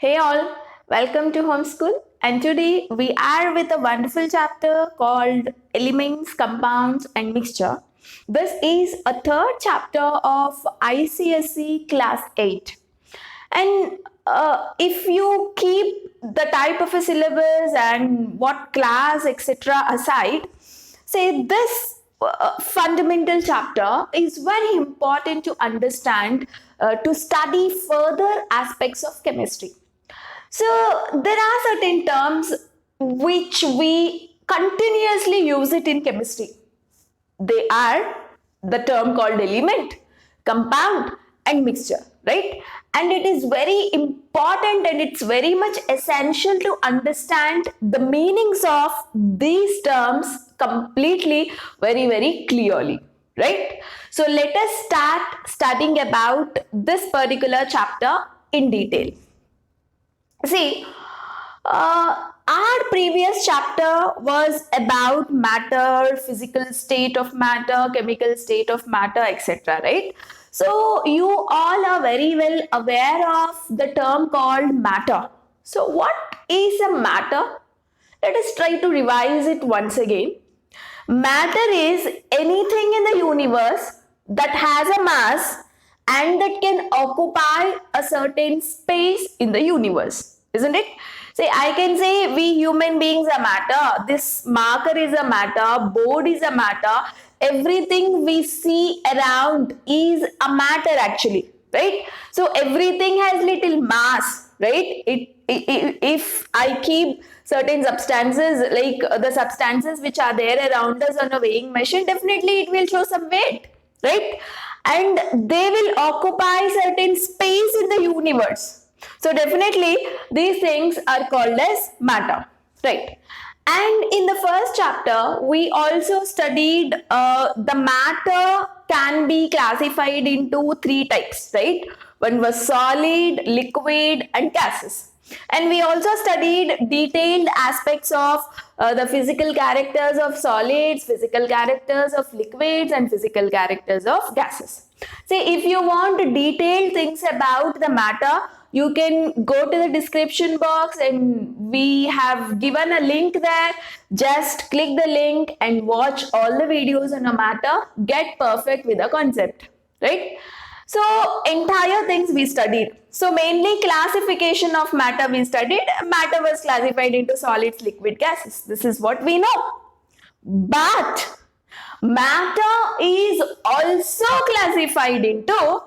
Hey all, welcome to Homeschool, and today we are with a wonderful chapter called Elements, Compounds and Mixture. This is a third chapter of ICSE Class 8. And if you keep the type of a syllabus and what class etc. aside, say this fundamental chapter is very important to understand to study further aspects of chemistry. So there are certain terms which we continuously use it in chemistry. They are the term called element, compound and mixture, right? And it is very important and it's very much essential to understand the meanings of these terms completely, very clearly, right? So let us start studying about this particular chapter in detail. See, our previous chapter was about matter, physical state of matter, chemical state of matter, etc. Right? So you all are very well aware of the term called matter. So what is a matter? Let us try to revise it once again. Matter is anything in the universe that has a mass and that can occupy a certain space in the universe, isn't it? Say, I can say we human beings are matter, this marker is a matter, board is a matter, everything we see around is a matter actually, right? So everything has little mass, right? If I keep certain substances like the substances which are there around us on a weighing machine, definitely it will show some weight, right? And they will occupy certain space in the universe. So definitely these things are called as matter, right? And in the first chapter, we also studied the matter can be classified into three types, right? One was solid, liquid, and gases. And we also studied detailed aspects of the physical characters of solids, physical characters of liquids, and physical characters of gases. See, if you want detailed things about the matter, you can go to the description box and we have given a link there. Just click the link and watch all the videos on a matter. Get perfect with the concept, right? So entire things we studied. So mainly classification of matter we studied. Matter was classified into solids, liquid, gases. This is what we know. But matter is also classified into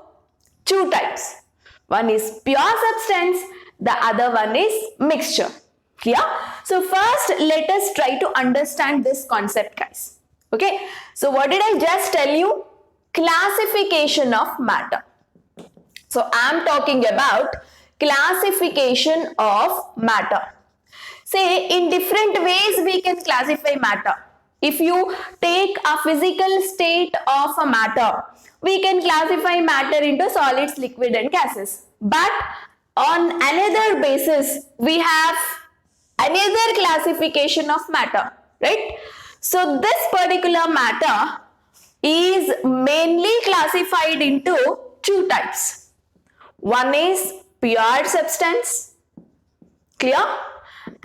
two types. One is pure substance, the other one is mixture. Clear? So first let us try to understand this concept, guys. Okay. So what did I just tell you? Classification of matter. So I am talking about classification of matter. Say in different ways we can classify matter. If you take a physical state of a matter, we can classify matter into solids, liquid and gases. But on another basis, we have another classification of matter, right? So this particular matter is mainly classified into two types. One is pure substance, clear?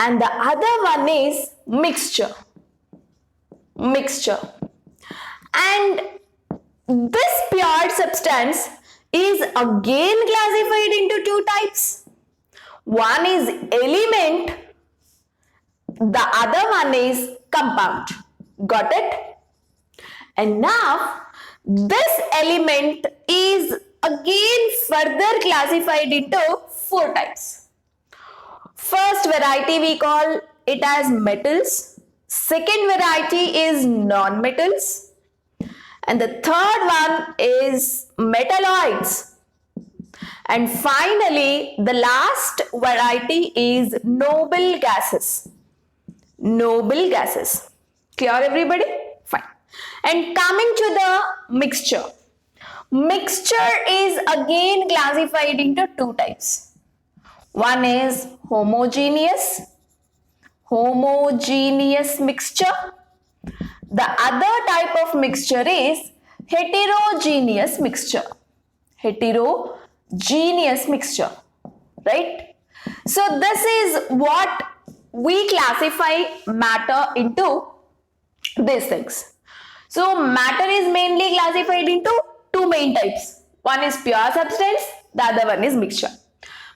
And the other one is mixture. And this pure substance is again classified into two types. One is element, the other one is compound. Got it? And now this element is again further classified into four types. First variety we call it as metals. Second variety is non-metals. And the third one is metalloids. And finally, the last variety is noble gases. Noble gases. Clear, everybody? Fine. And coming to the mixture. Mixture is again classified into two types. One is homogeneous mixture. The other type of mixture is heterogeneous mixture. Right? So this is what we classify matter into these things. So matter is mainly classified into two main types. One is pure substance, the other one is mixture.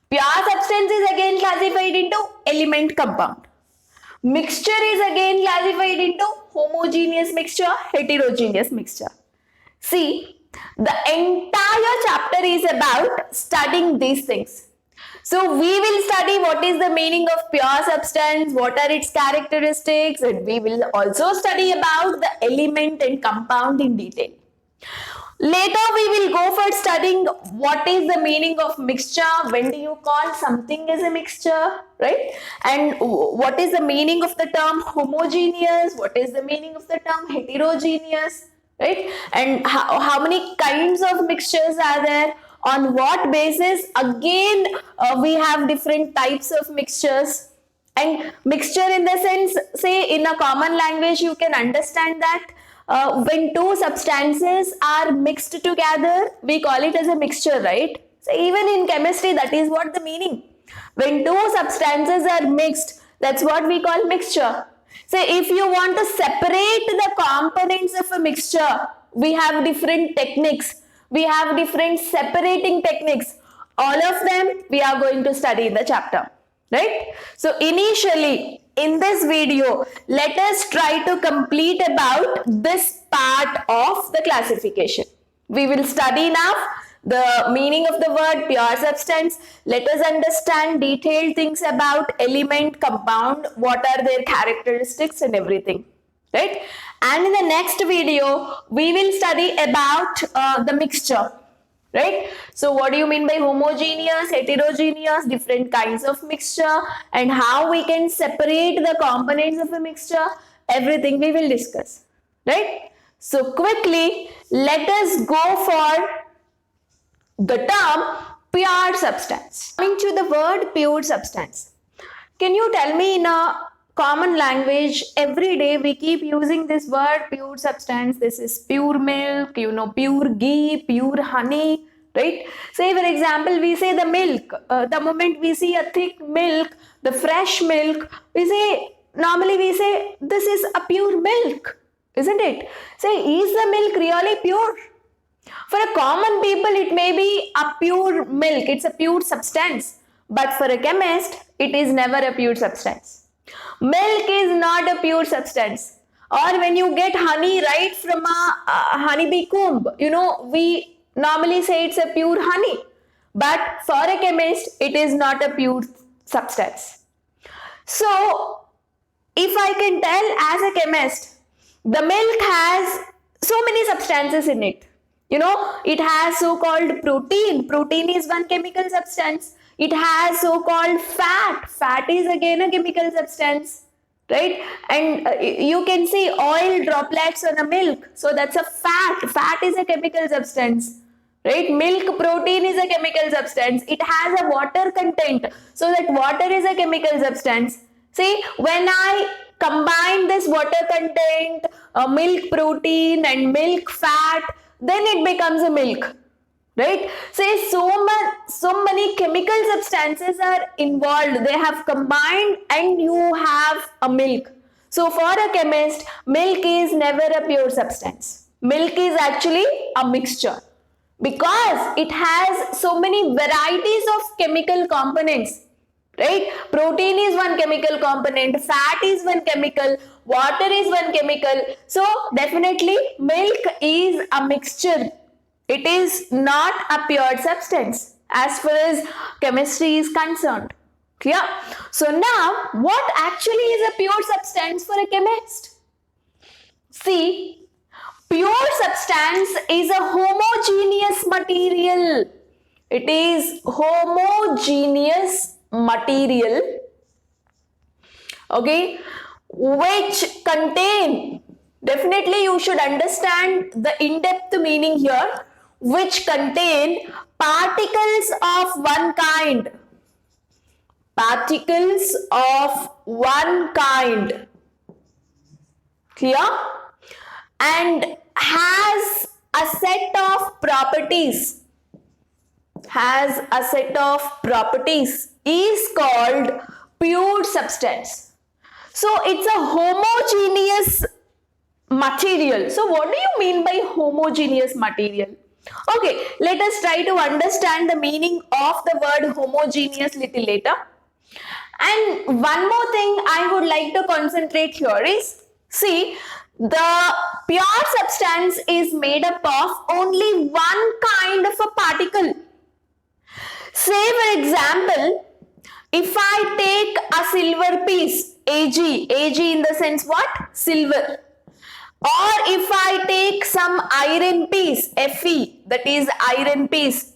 Pure substance is again classified into element compound. Mixture is again classified into homogeneous mixture, heterogeneous mixture. See, the entire chapter is about studying these things. So we will study what is the meaning of pure substance, what are its characteristics, and we will also study about the element and compound in detail. Later we will go for studying what is the meaning of mixture, when do you call something as a mixture, right? And what is the meaning of the term homogeneous, what is the meaning of the term heterogeneous, right? And how many kinds of mixtures are there, on what basis again we have different types of mixtures. And mixture in the sense, say in a common language you can understand that when two substances are mixed together, we call it as a mixture, right? So even in chemistry, that is what the meaning. When two substances are mixed, that's what we call mixture. So if you want to separate the components of a mixture, we have different techniques. We have different separating techniques. All of them we are going to study in the chapter, right? So initially, in this video, let us try to complete about this part of the classification. We will study now the meaning of the word pure substance. Let us understand detailed things about element, compound, what are their characteristics and everything, right? And in the next video, we will study about the mixture. Right? So what do you mean by homogeneous, heterogeneous, different kinds of mixture, and how we can separate the components of a mixture, everything we will discuss. Right? So quickly, let us go for the term pure substance. Coming to the word pure substance. Can you tell me in a common language, every day we keep using this word pure substance, this is pure milk, pure ghee, pure honey, right? Say for example, we say the milk, the moment we see a thick milk, the fresh milk, normally we say this is a pure milk, isn't it? Say, is the milk really pure? For a common people, it may be a pure milk, it's a pure substance. But for a chemist, it is never a pure substance. Milk is not a pure substance. Or when you get honey right from a honeybee comb, we normally say it's a pure honey. But for a chemist, it is not a pure substance. So, if I can tell as a chemist, the milk has so many substances in it. It has so-called protein. Protein is one chemical substance. It has so-called fat. Fat is again a chemical substance, right? And you can see oil droplets on a milk. So that's a fat. Fat is a chemical substance, right? Milk protein is a chemical substance. It has a water content. So that water is a chemical substance. See, when I combine this water content, milk protein and milk fat, then it becomes a milk. Right? Say so many chemical substances are involved. They have combined and you have a milk. So for a chemist, milk is never a pure substance. Milk is actually a mixture because it has so many varieties of chemical components. Right? Protein is one chemical component, fat is one chemical, water is one chemical. So definitely milk is a mixture. It is not a pure substance as far as chemistry is concerned. Clear? So now, what actually is a pure substance for a chemist? See, pure substance is a homogeneous material. It is homogeneous material, okay, which contain, definitely you should understand the in-depth meaning here, which contain particles of one kind. Particles of one kind. Clear? And has a set of properties. Has a set of properties. is called pure substance. So it's a homogeneous material. So what do you mean by homogeneous material? Okay, let us try to understand the meaning of the word homogeneous little later. And one more thing I would like to concentrate here is, see, the pure substance is made up of only one kind of a particle. Say for example, if I take a silver piece, Ag in the sense what? Silver. Or if I take some iron piece, Fe, that is iron piece,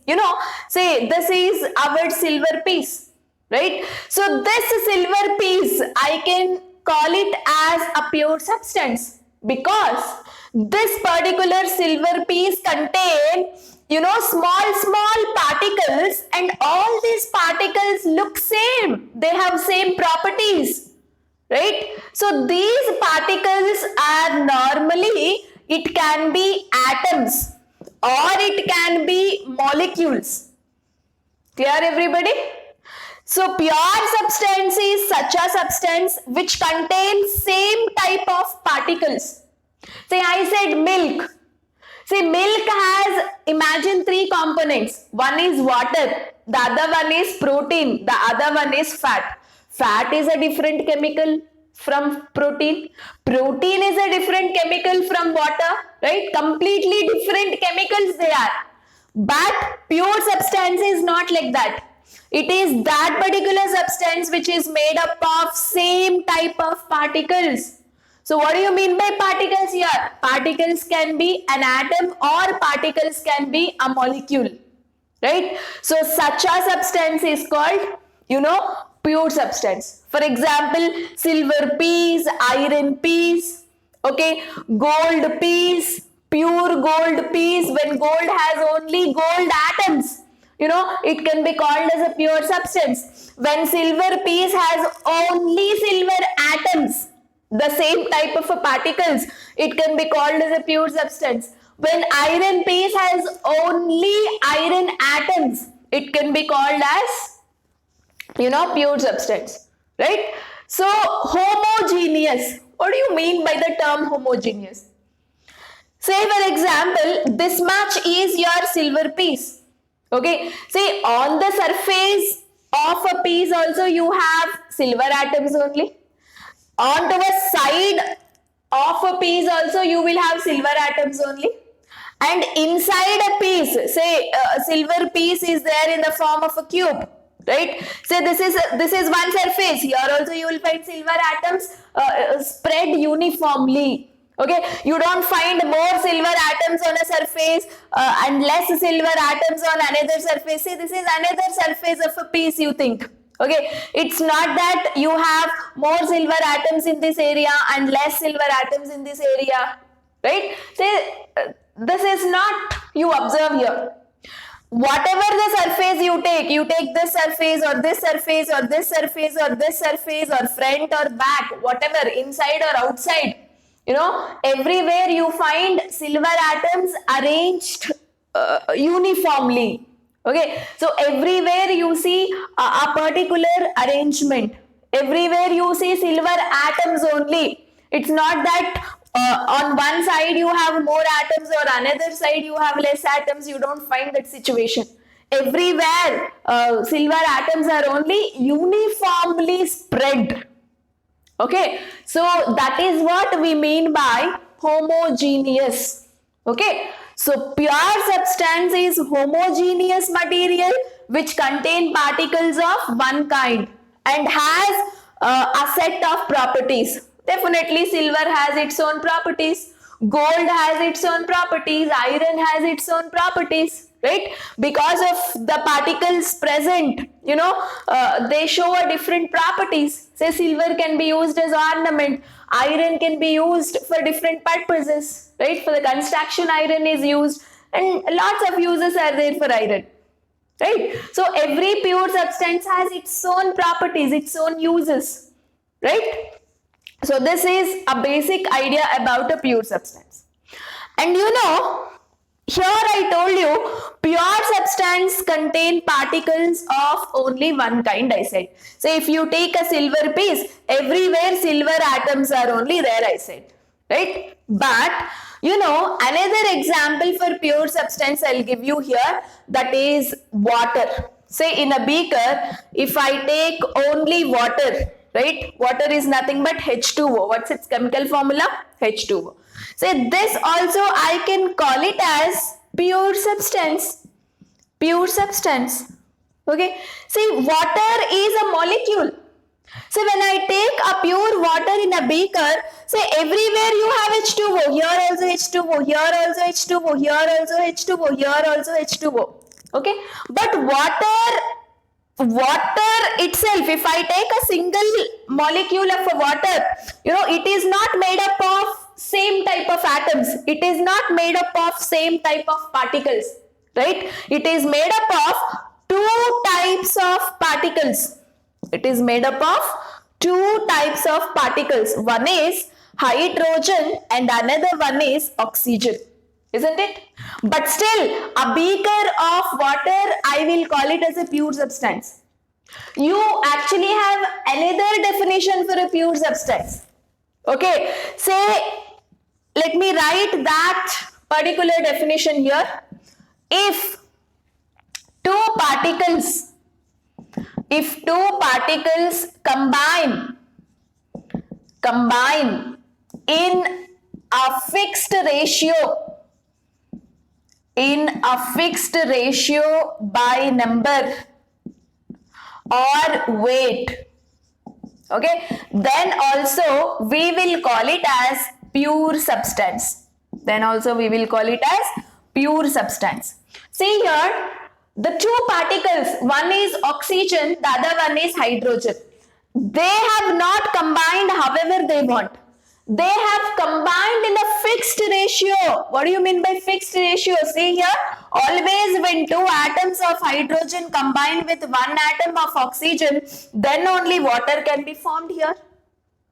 say this is our silver piece, right? So this silver piece, I can call it as a pure substance because this particular silver piece contains, small particles, and all these particles look same. They have same properties. Right? So these particles are normally, it can be atoms or it can be molecules. Clear everybody? So pure substance is such a substance which contains same type of particles. Say I said milk. See, milk has, imagine three components. One is water, the other one is protein, the other one is fat. Fat is a different chemical from protein. Protein is a different chemical from water, right? Completely different chemicals they are. But pure substance is not like that. It is that particular substance which is made up of same type of particles. So what do you mean by particles here? Particles can be an atom or particles can be a molecule, right? So such a substance is called, pure substance. For example, silver piece, iron piece, okay, gold piece, pure gold piece. When gold has only gold atoms, it can be called as a pure substance. When silver piece has only silver atoms, the same type of particles, it can be called as a pure substance. When iron piece has only iron atoms, it can be called as, pure substance, right? So homogeneous, what do you mean by the term homogeneous? Say for example, this much is your silver piece, okay? Say on the surface of a piece also you have silver atoms only. On the side of a piece also you will have silver atoms only. And inside a piece, say a silver piece is there in the form of a cube, right? Say this is one surface. Here also you will find silver atoms spread uniformly. Okay, you don't find more silver atoms on a surface and less silver atoms on another surface. Say this is another surface of a piece, you think. Okay, it's not that you have more silver atoms in this area and less silver atoms in this area, right? Say this is not, you observe here. Whatever the surface you take this surface or this surface or this surface or this surface or front or back, whatever, inside or outside, everywhere you find silver atoms arranged uniformly. Okay, so everywhere you see a particular arrangement. Everywhere you see silver atoms only. It's not that on one side you have more atoms or another side you have less atoms. You don't find that situation. Everywhere silver atoms are only uniformly spread. Okay, so that is what we mean by homogeneous. Okay, so pure substance is homogeneous material which contain particles of one kind and has a set of properties. Definitely silver has its own properties, gold has its own properties, iron has its own properties, right? Because of the particles present, they show a different properties. Say silver can be used as ornament, iron can be used for different purposes, right? For the construction, iron is used, and lots of uses are there for iron, right? So every pure substance has its own properties, its own uses, right? So this is a basic idea about a pure substance. And here I told you pure substance substance contain particles of only one kind, I said. So if you take a silver piece, everywhere silver atoms are only there, I said, right? But another example for pure substance I'll give you here, that is water. Say in a beaker, if I take only water, right? Water is nothing but H2O. What's its chemical formula? H2O. Say this also I can call it as pure substance. Pure substance. Okay. See, water is a molecule. So when I take a pure water in a beaker, say everywhere you have H2O. Here also H2O. Here also H2O. Here also H2O. Here also H2O. Okay. But water itself, if I take a single molecule of a water, it is not made up of same type of atoms. It is not made up of same type of particles, right? It is made up of two types of particles. It is made up of two types of particles. One is hydrogen and another one is oxygen. Isn't it? But still, a beaker of water, I will call it as a pure substance. You actually have another definition for a pure substance. Okay, say, let me write that particular definition here. If two particles combine in a fixed ratio by number or weight, okay, then also we will call it as pure substance. See here, the two particles, one is oxygen, the other one is hydrogen. They have not combined however they want. They have combined in a fixed ratio. What do you mean by fixed ratio? See here, always when two atoms of hydrogen combine with one atom of oxygen, then only water can be formed here.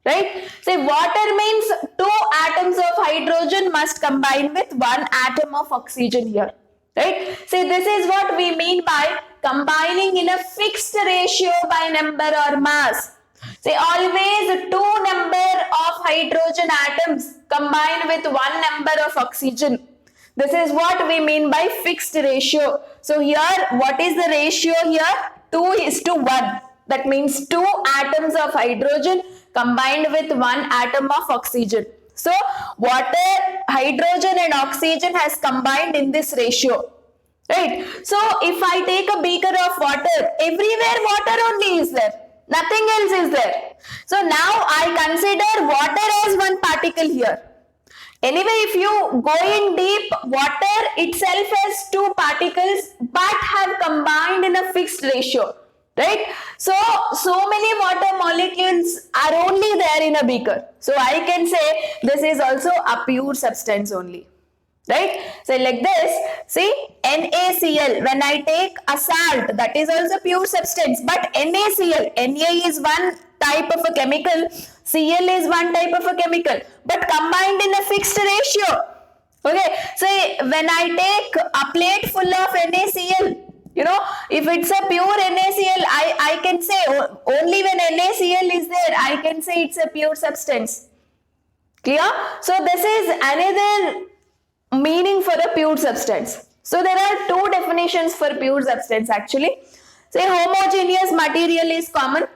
Right? Say water means two atoms of hydrogen must combine with one atom of oxygen here. Right? See, this is what we mean by combining in a fixed ratio by number or mass. Say always two number of hydrogen atoms combine with one number of oxygen. This is what we mean by fixed ratio. So here, what is the ratio here? 2:1. That means two atoms of hydrogen combined with one atom of oxygen. So water, hydrogen and oxygen has combined in this ratio. Right? So if I take a beaker of water, everywhere water only is there. Nothing else is there. So now I consider water as one particle here. Anyway, if you go in deep, water itself has two particles but have combined in a fixed ratio. Right? So many water molecules are only there in a beaker. So I can say this is also a pure substance only. Right? So like this, see NaCl, when I take a salt, that is also pure substance, but NaCl, Na is one type of a chemical, Cl is one type of a chemical, but combined in a fixed ratio. Okay, so when I take a plate full of NaCl, if it's a pure NaCl, I can say only when NaCl is there, I can say it's a pure substance. Clear? So this is another meaning for a pure substance. So there are two definitions for pure substance actually. Say homogeneous material is common,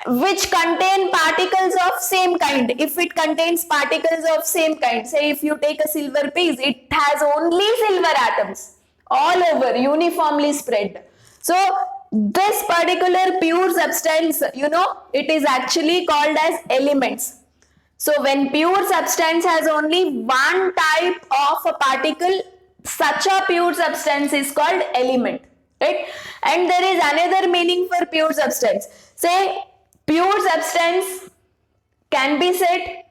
which contain particles of same kind. If it contains particles of same kind, say if you take a silver piece, it has only silver atoms all over, uniformly spread. So this particular pure substance, it is actually called as elements. So when pure substance has only one type of a particle, such a pure substance is called element, right? And there is another meaning for pure substance. Say pure substance can be said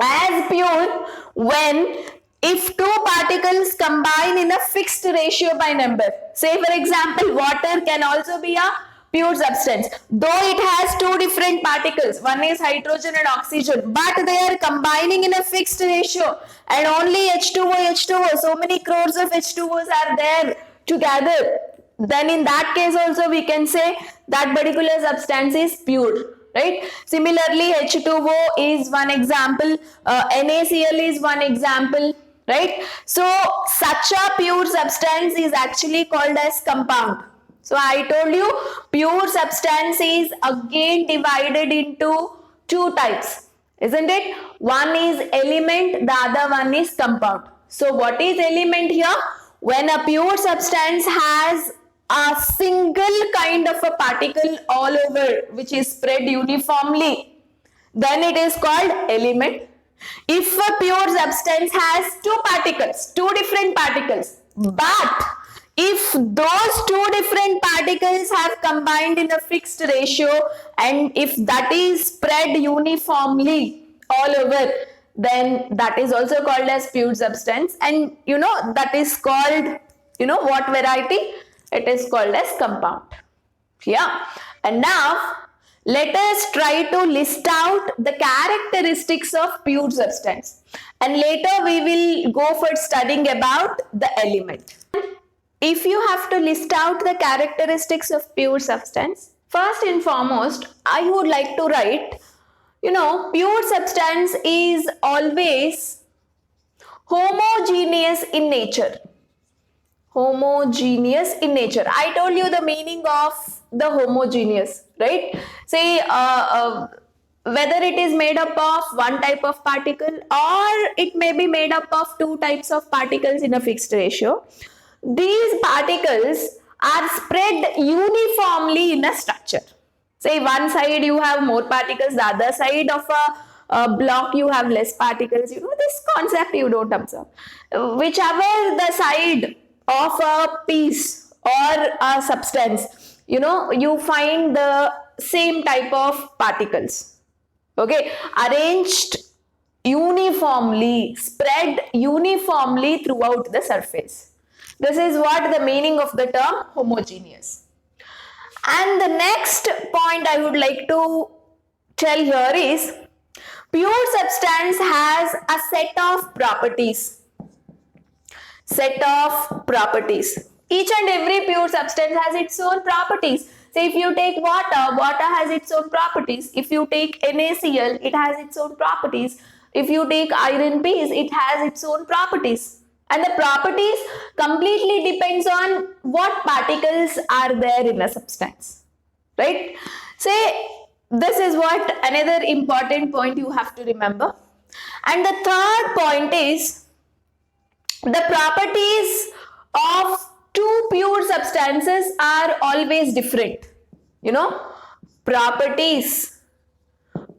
as pure when if two particles combine in a fixed ratio by number. Say for example, water can also be a pure substance, though it has two different particles, one is hydrogen and oxygen, but they are combining in a fixed ratio and only H2O, so many crores of H2Os are there together, then in that case also we can say that particular substance is pure, right? Similarly, H2O is one example, NaCl is one example, right? So such a pure substance is actually called as compound. So I told you pure substance is again divided into two types, isn't it? One is element, the other one is compound. So what is element here? When a pure substance has a single kind of a particle all over which is spread uniformly, then it is called element. If a pure substance has two different particles, but if those two different particles have combined in a fixed ratio and if that is spread uniformly all over, then that is also called as pure substance, and that is called, what variety? It is called as compound. Yeah. And now let us try to list out the characteristics of pure substance, and later we will go for studying about the element. If you have to list out the characteristics of pure substance, first and foremost, I would like to write, pure substance is always homogeneous in nature. Homogeneous in nature. I told you the meaning of the homogeneous, right? Say whether it is made up of one type of particle or it may be made up of two types of particles in a fixed ratio. These particles are spread uniformly in a structure. Say one side you have more particles, the other side of a block you have less particles. This concept you don't observe. Whichever the side of a piece or a substance, you find the same type of particles. Okay, arranged uniformly, spread uniformly throughout the surface. This is what the meaning of the term homogeneous. And the next point I would like to tell here is pure substance has a set of properties. Set of properties. Each and every pure substance has its own properties. Say if you take water, water has its own properties. If you take NaCl, it has its own properties. If you take iron base, it has its own properties. And the properties completely depends on what particles are there in a substance, right? Say this is what another important point you have to remember. And the third point is the properties of two pure substances are always different. Properties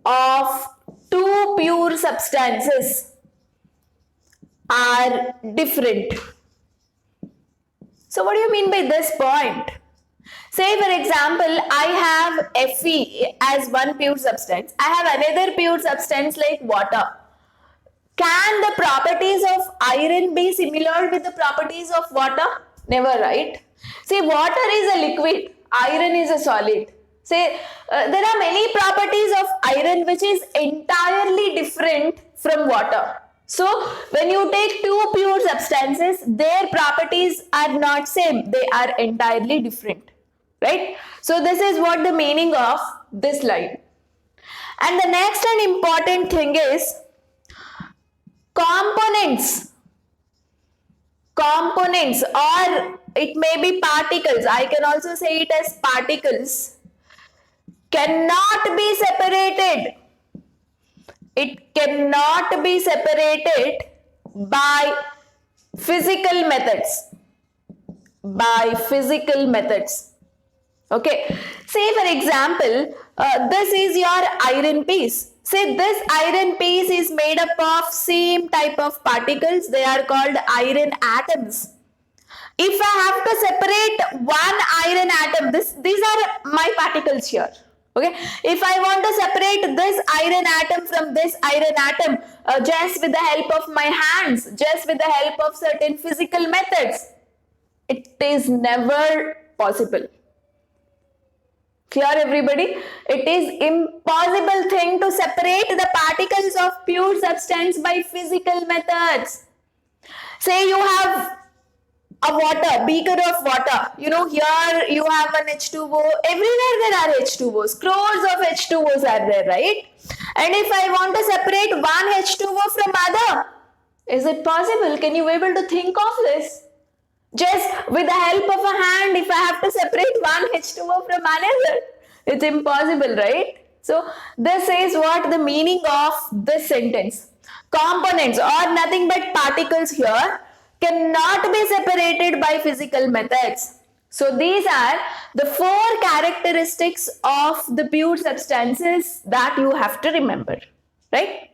of two pure substances are different. So what do you mean by this point? Say for example, I have Fe as one pure substance. I have another pure substance like water. Can the properties of iron be similar with the properties of water? Never, right? See, water is a liquid, iron is a solid. Say there are many properties of iron which is entirely different from water. So when you take two pure substances, their properties are not same, they are entirely different, right? So this is what the meaning of this line. And the next and important thing is components. Components, or it may be particles, I can also say it as particles, cannot be separated. It cannot be separated by physical methods. By physical methods. Okay. Say for example, this is your iron piece. Say this iron piece is made up of same type of particles. They are called iron atoms. If I have to separate one iron atom, these are my particles here. Okay, if I want to separate this iron atom from this iron atom just with the help of my hands, just with the help of certain physical methods, it is never possible. Clear everybody? It is impossible thing to separate the particles of pure substance by physical methods. Say you have a water, beaker of water. Here you have an H2O. Everywhere there are H2Os. Crores of H2Os are there, right? And if I want to separate one H2O from other, is it possible? Can you be able to think of this? Just with the help of a hand, if I have to separate one H2O from another, it's impossible, right? So this is what the meaning of this sentence. Components or nothing but particles here cannot be separated by physical methods. So these are the 4 characteristics of the pure substances that you have to remember, right?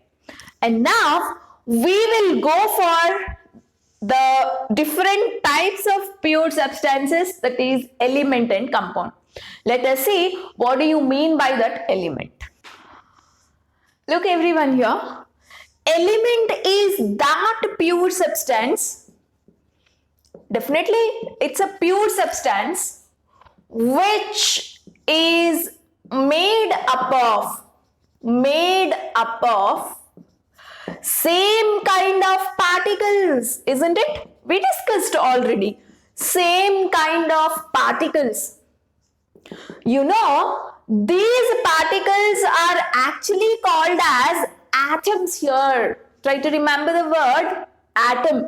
And now we will go for the different types of pure substances, that is element and compound. Let us see what do you mean by that element. Look everyone here. Element is that pure substance. Definitely it's a pure substance which is made up of same kind of particles, isn't it? We discussed already. Same kind of particles. These particles are actually called as atoms here. Try to remember the word atom.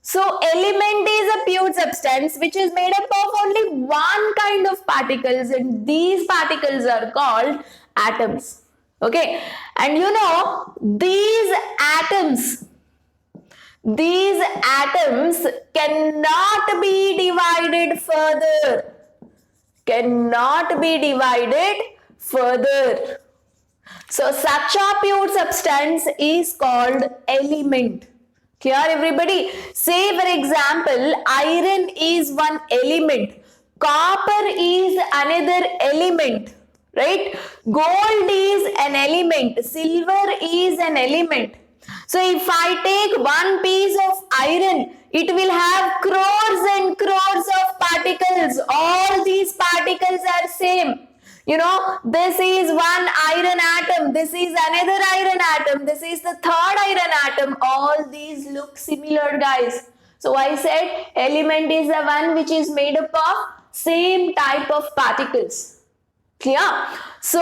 So element is a pure substance which is made up of only one kind of particles, and these particles are called atoms. Okay, and these atoms cannot be divided further. So such a pure substance is called element. Clear everybody? Say for example, iron is one element, copper is another element, right? Gold is an element, silver is an element. So if I take one piece of iron, it will have crores and crores of particles. All these particles are same. This is one iron atom, this is another iron atom, this is the third iron atom. All these look similar, guys. So I said element is the one which is made up of same type of particles. Clear? So,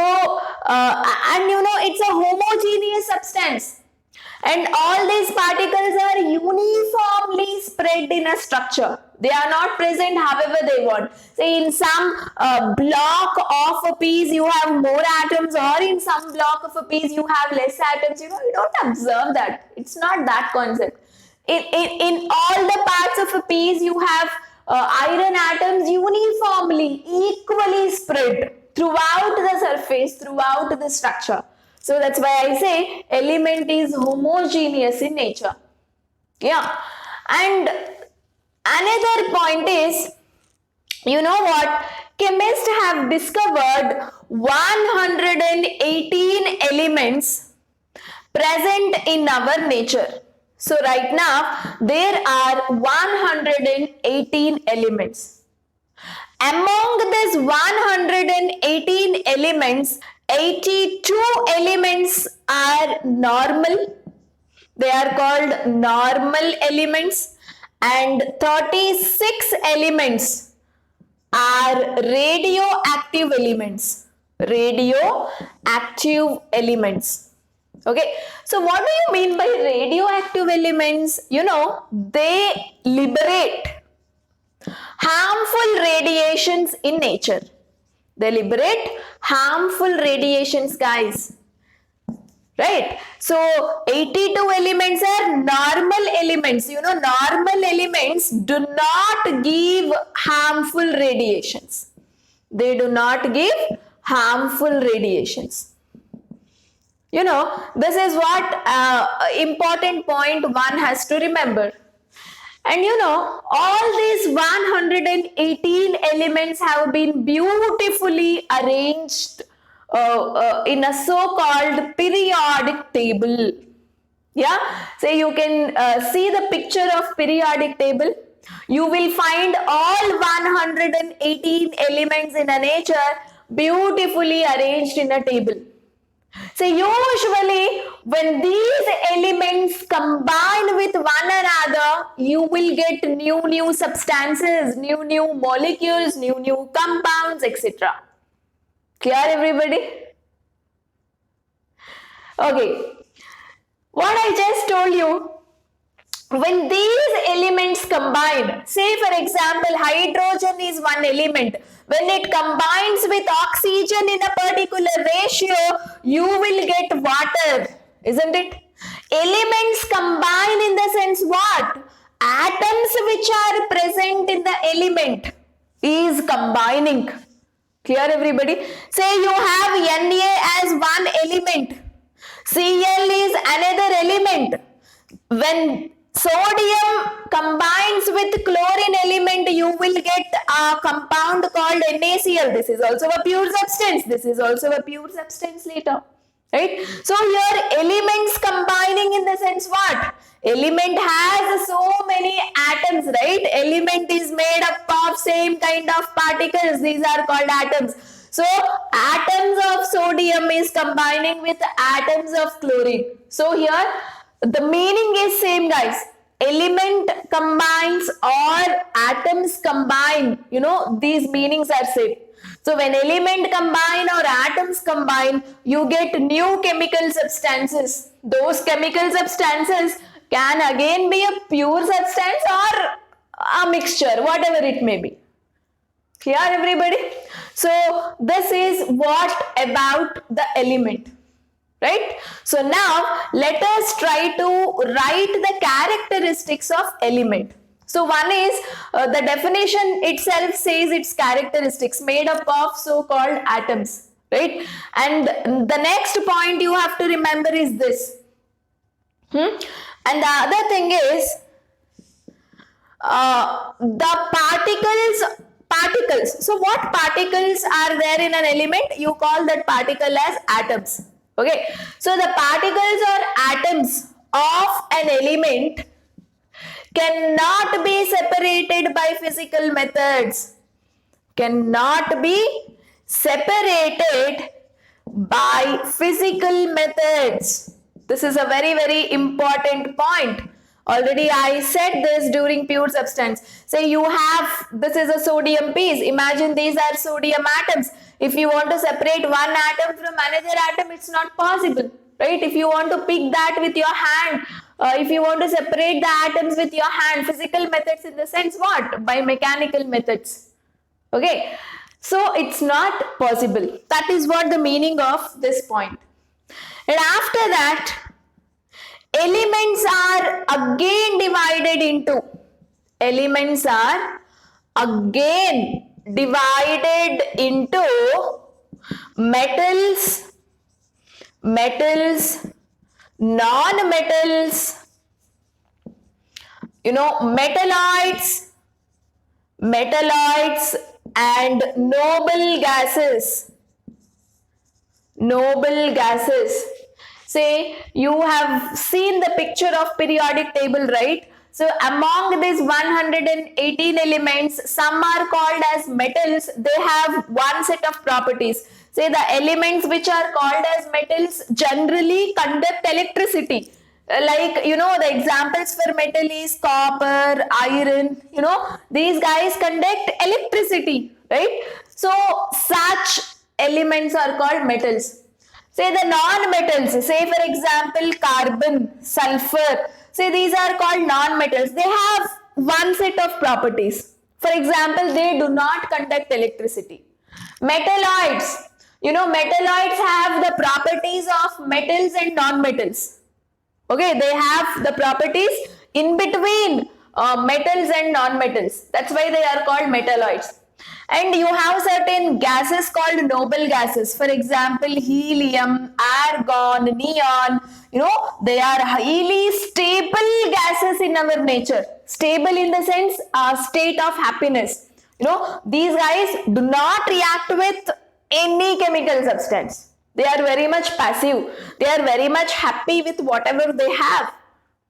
it's a homogeneous substance. And all these particles are uniformly spread in a structure. They are not present however they want. Say in some block of a piece you have more atoms, or in some block of a piece you have less atoms. You don't observe that. It's not that concept. In all the parts of a piece you have iron atoms uniformly, equally spread throughout the surface, throughout the structure. So that's why I say element is homogeneous in nature. Yeah. And another point is, chemists have discovered 118 elements present in our nature. So right now there are 118 elements. Among these 118 elements, 82 elements are normal. They are called normal elements, and 36 elements are radioactive elements. Radioactive elements. Okay. So what do you mean by radioactive elements? They liberate harmful radiations in nature. They liberate harmful radiations, guys. Right? So 82 elements are normal elements. Normal elements do not give harmful radiations. They do not give harmful radiations. This is what important point one has to remember. And all these 118 elements have been beautifully arranged in a so-called periodic table. Yeah, so you can see the picture of periodic table. You will find all 118 elements in a nature beautifully arranged in a table. So usually when these elements combine with one another, you will get new substances, new molecules, new compounds, etc. Clear, everybody? Okay. What I just told you, when these elements combine, say for example, hydrogen is one element. When it combines with oxygen in a particular ratio, you will get water, isn't it? Elements combine in the sense what? Atoms which are present in the element is combining. Clear, everybody? Say you have Na as one element. Cl is another element. When sodium combines with chlorine element, you will get a compound called NaCl. This is also a pure substance. This is also a pure substance later. Right? So here elements combining in the sense what? Element has so many atoms, right? Element is made up of same kind of particles. These are called atoms. So atoms of sodium is combining with atoms of chlorine. So here the meaning is same, guys. Element combines or atoms combine. You know, these meanings are same. So when element combine or atoms combine, you get new chemical substances. Those chemical substances can again be a pure substance or a mixture, whatever it may be. Clear, everybody? So this is what about the element. Right? So now let us try to write the characteristics of element. So one is the definition itself says its characteristics made up of so-called atoms, right? And the next point you have to remember is this. And the other thing is the particles. So what particles are there in an element? You call that particle as atoms. Okay, so the particles or atoms of an element cannot be separated by physical methods. Cannot be separated by physical methods. This is a very important point. Already I said this during pure substance. Say you have, this is a sodium piece. Imagine these are sodium atoms. If you want to separate one atom from another atom, it's not possible, right? If you want to pick that with your hand, if you want to separate the atoms with your hand, physical methods in the sense what? By mechanical methods. Okay, so it's not possible. That is what the meaning of this point. And after that, elements are again divided into metals, non-metals, metalloids and noble gases. Say you have seen the picture of periodic table, right? So among these 118 elements, some are called as metals. They have one set of properties. Say the elements which are called as metals generally conduct electricity. Like, the examples for metal is copper, iron, these guys conduct electricity, right? So such elements are called metals. Say the non-metals, say for example carbon, sulfur, say these are called non-metals. They have one set of properties. For example, they do not conduct electricity. Metalloids, metalloids have the properties of metals and non-metals. Okay, they have the properties in between metals and non-metals. That's why they are called metalloids. And you have certain gases called noble gases. For example, helium, argon, neon. They are highly stable gases in our nature. Stable in the sense state of happiness. These guys do not react with any chemical substance. They are very much passive. They are very much happy with whatever they have.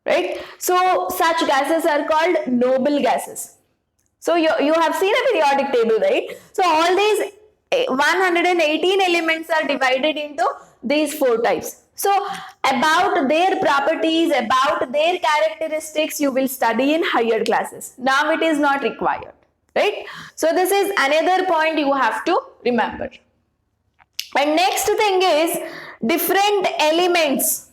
Right? So such gases are called noble gases. So you have seen a periodic table, right? So all these 118 elements are divided into these four types. So about their properties, about their characteristics, you will study in higher classes. Now it is not required, right? So this is another point you have to remember. And next thing is different elements.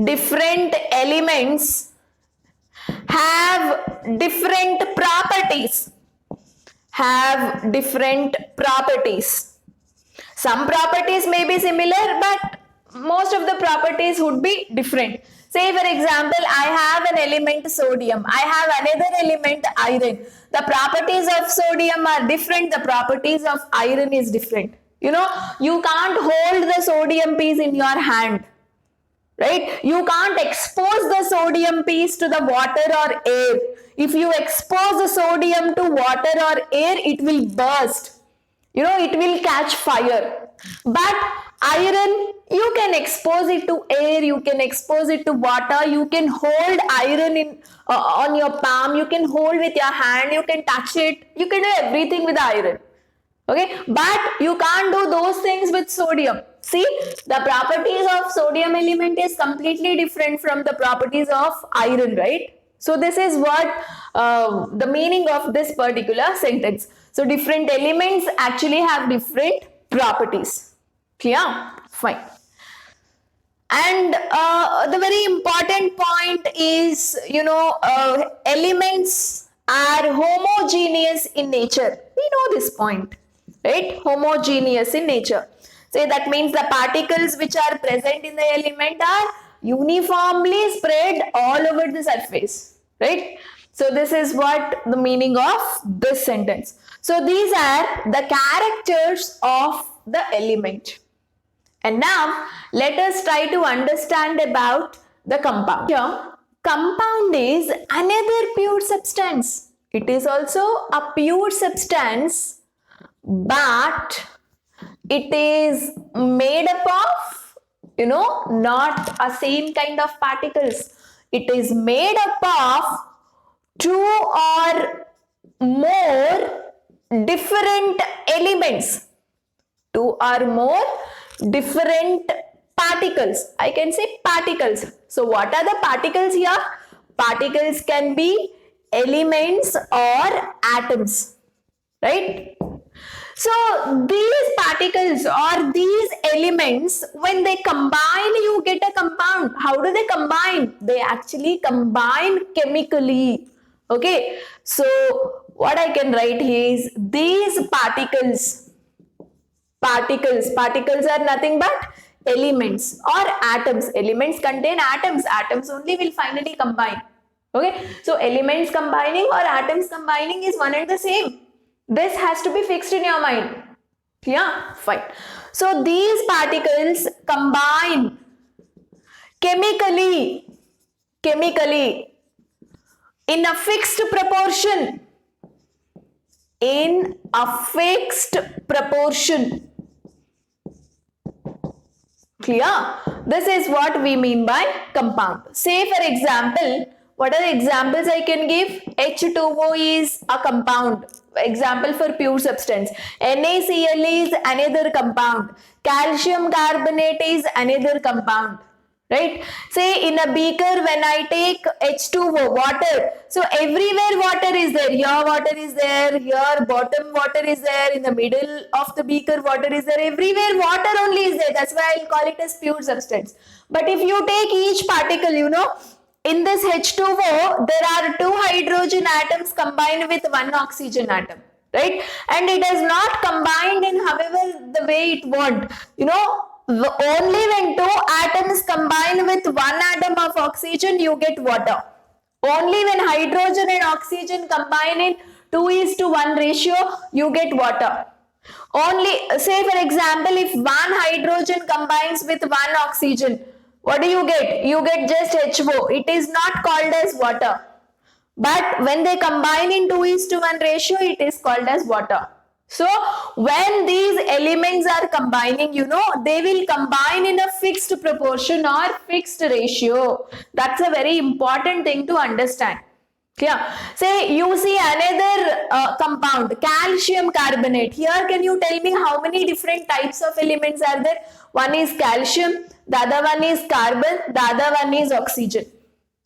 Different elements have different properties. Have different properties. Some properties may be similar, but most of the properties would be different. Say for example, I have an element sodium, I have another element iron. The properties of sodium are different, the properties of iron is different. You know, you can't hold the sodium piece in your hand, right? You can't expose the sodium piece to the water or air. If you expose the sodium to water or air, it will burst. You know, it will catch fire. But iron, you can expose it to air, you can expose it to water, you can hold iron in on your palm, you can hold with your hand, you can touch it, you can do everything with iron. Okay, but you can't do those things with sodium. See, the properties of sodium element is completely different from the properties of iron, right? So this is what the meaning of this particular sentence. So different elements actually have different properties. Clear? Fine. And the very important point is, you know, elements are homogeneous in nature. We know this point, right? Homogeneous in nature. So that means the particles which are present in the element are uniformly spread all over the surface, right? So this is what the meaning of this sentence. So these are the characters of the element. And now let us try to understand about the compound. Here, compound is another pure substance. It is also a pure substance, but it is made up of, you know, not a same kind of particles. It is made up of two or more different elements, two or more different particles. I can say particles. So what are the particles here? Particles can be elements or atoms, right? So these particles or these elements, when they combine, you get a compound. How do they combine? They actually combine chemically. Okay, so what I can write here is these particles are nothing but elements or atoms. Elements contain atoms. Atoms only will finally combine. Okay, so elements combining or atoms combining is one and the same. This has to be fixed in your mind. Yeah, fine. So these particles combine chemically in a fixed proportion. In a fixed proportion. Clear? This is what we mean by compound. Say for example, what are the examples I can give? H2O is a compound. Example for pure substance. NaCl is another compound. Calcium carbonate is another compound. Right? Say in a beaker, when I take H2O, water. So everywhere water is there. Here water is there. Here bottom water is there. In the middle of the beaker water is there. Everywhere water only is there. That's why I'll call it as pure substance. But if you take each particle, you know, in this H2O, there are two hydrogen atoms combined with one oxygen atom, right? And it is not combined in however the way it want. You know, only when two atoms combine with one atom of oxygen, you get water. Only when hydrogen and oxygen combine in 2:1 ratio, you get water. Only, say for example, if one hydrogen combines with one oxygen, what do you get? You get just H2O. It is not called as water. But when they combine in 2:1 ratio, it is called as water. So when these elements are combining, you know, they will combine in a fixed proportion or fixed ratio. That's a very important thing to understand. Yeah. Say you see another compound, calcium carbonate. Here, can you tell me how many different types of elements are there? One is calcium, the other one is carbon, the other one is oxygen.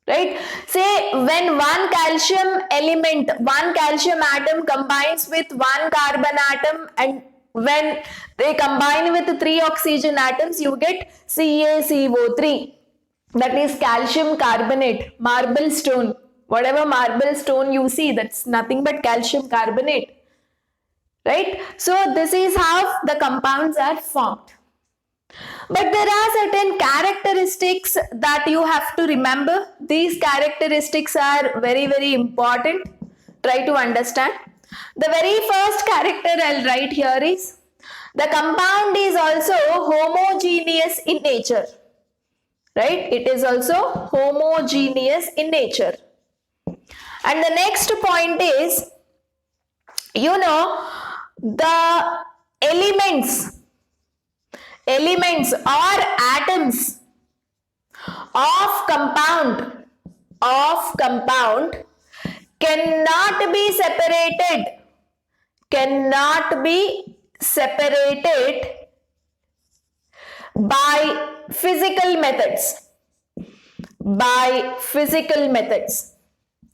Right? Say when one calcium element, one calcium atom combines with one carbon atom, and when they combine with three oxygen atoms, you get CaCO3. That is calcium carbonate, marble stone. Whatever marble stone you see, that's nothing but calcium carbonate. Right? So this is how the compounds are formed. But there are certain characteristics that you have to remember. These characteristics are very, very important. Try to understand. The very first character I'll write here is the compound is also homogeneous in nature. Right? It is also homogeneous in nature. And the next point is, the elements or atoms of compound cannot be separated by physical methods.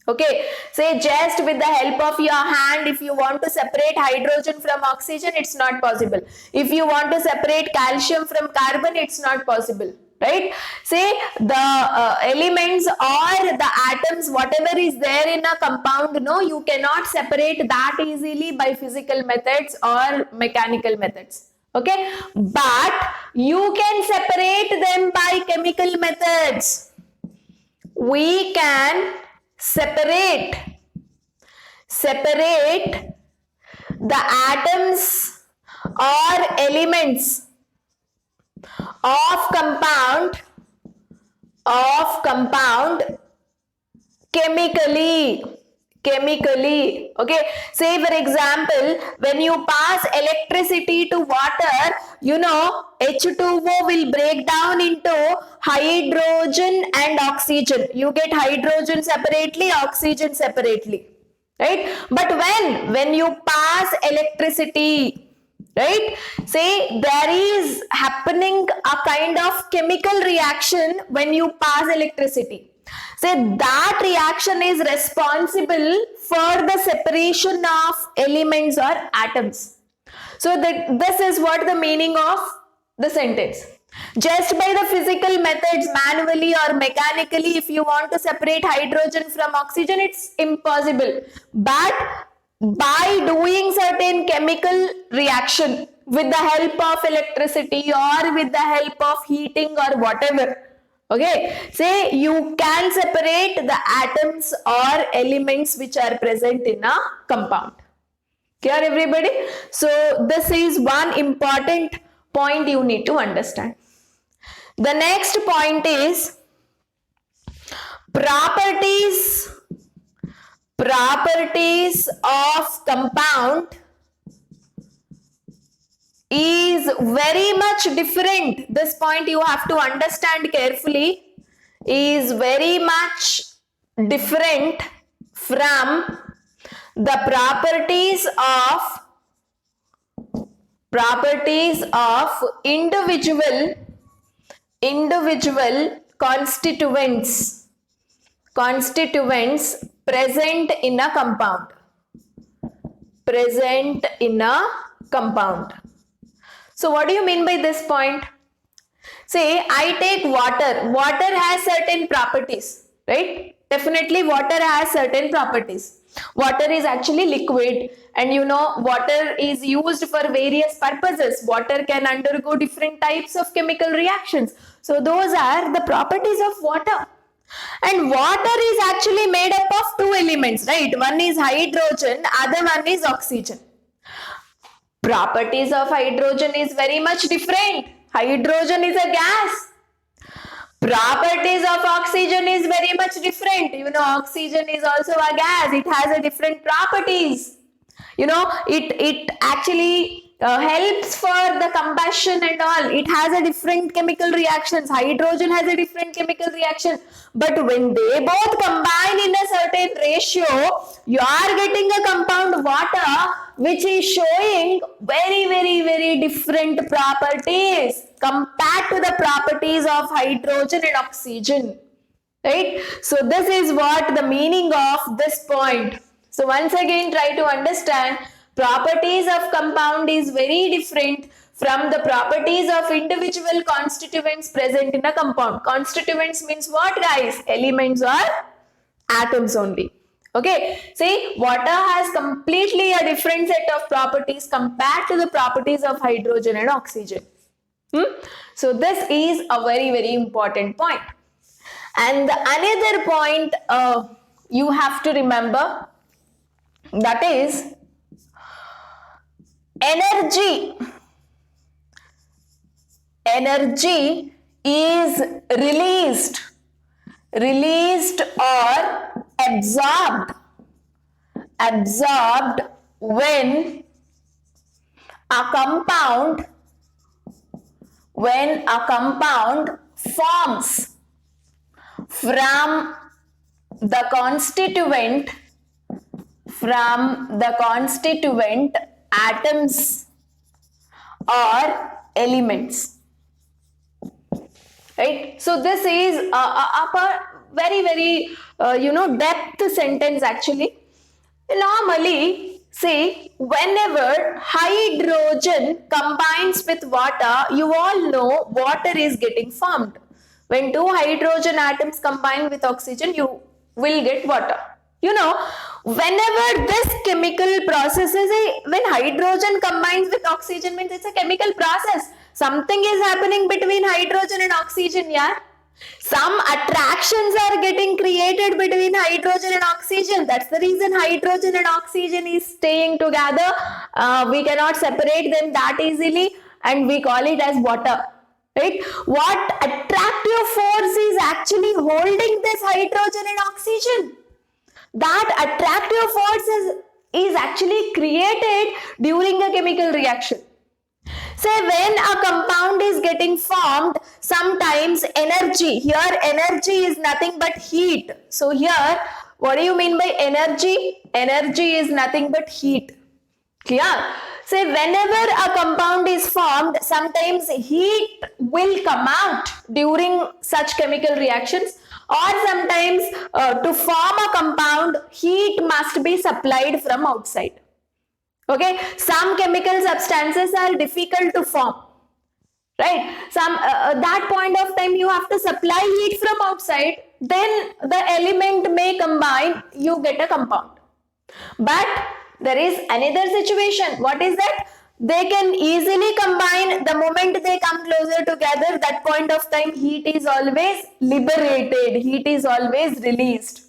Okay, say just with the help of your hand, if you want to separate hydrogen from oxygen, it's not possible. If you want to separate calcium from carbon, it's not possible. Right? Say the elements or the atoms, whatever is there in a compound, you cannot separate that easily by physical methods or mechanical methods. Okay, but you can separate them by chemical methods. We can separate the atoms or elements of compound chemically. Okay, say for example, when you pass electricity to water, H2O will break down into hydrogen and oxygen. You get hydrogen separately, oxygen separately. Right? But when you pass electricity, right, say there is happening a kind of chemical reaction when you pass electricity. Say that reaction is responsible for the separation of elements or atoms. So this is what the meaning of the sentence. Just by the physical methods, manually or mechanically, if you want to separate hydrogen from oxygen, it's impossible. But by doing certain chemical reaction with the help of electricity or with the help of heating or whatever, okay, say you can separate the atoms or elements which are present in a compound. Clear, everybody? So this is one important point you need to understand. The next point is properties of compound is very much different. This point you have to understand carefully. Is very much different from the properties of individual constituents present in a compound. So what do you mean by this point? Say I take water. Water has certain properties, right? Definitely water has certain properties. Water is actually liquid, and water is used for various purposes. Water can undergo different types of chemical reactions. So those are the properties of water. And water is actually made up of two elements, right? One is hydrogen, other one is oxygen. Properties of hydrogen is very much different. Hydrogen is a gas. Properties of oxygen is very much different. Oxygen is also a gas. It has a different properties. It actually helps for the combustion and all. It has a different chemical reactions. Hydrogen has a different chemical reaction. But when they both combine in a certain ratio, you are getting a compound water which is showing very different properties compared to the properties of hydrogen and oxygen. Right? So this is what the meaning of this point. So once again, try to understand properties of compound is very different from the properties of individual constituents present in a compound. Constituents means what, guys? Elements or atoms only. Okay, see, water has completely a different set of properties compared to the properties of hydrogen and oxygen. So this is a very important point. And another point you have to remember, that is energy. Energy is released or absorbed when a compound forms from the constituent atoms or elements. Right? So this is a very depth sentence actually. Normally, say, whenever hydrogen combines with water, you all know water is getting formed. When two hydrogen atoms combine with oxygen, you will get water. You know, whenever this chemical process when hydrogen combines with oxygen, means it's a chemical process. Something is happening between hydrogen and oxygen, yeah. Some attractions are getting created between hydrogen and oxygen. That's the reason hydrogen and oxygen is staying together. We cannot separate them that easily, and we call it as water. Right? What attractive force is actually holding this hydrogen and oxygen? That attractive force is actually created during a chemical reaction. Say when a compound is getting formed, sometimes energy, here energy is nothing but heat. So here, what do you mean by energy? Energy is nothing but heat. Clear? Say whenever a compound is formed, sometimes heat will come out during such chemical reactions, or sometimes to form a compound, heat must be supplied from outside. Okay, some chemical substances are difficult to form, right? Some that point of time you have to supply heat from outside, then the element may combine, you get a compound. But there is another situation. What is that? They can easily combine. The moment they come closer together, that point of time heat is always liberated, heat is always released.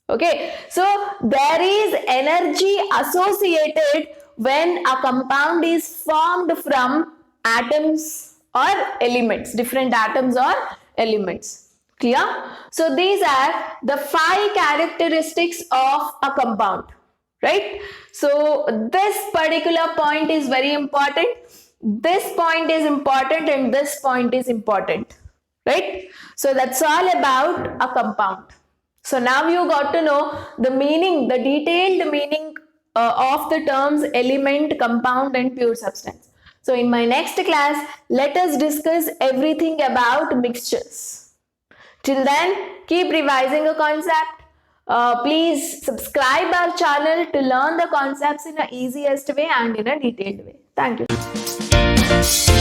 Okay, so there is energy associated when a compound is formed from atoms or elements, different atoms or elements. Clear? So these are the 5 characteristics of a compound, right? So this particular point is very important. This point is important and this point is important, right? So that's all about a compound. So now you got to know the meaning, the detailed meaning of the terms element, compound and pure substance. So in my next class, let us discuss everything about mixtures. Till then, keep revising a concept. Please subscribe our channel to learn the concepts in the easiest way and in a detailed way. Thank you.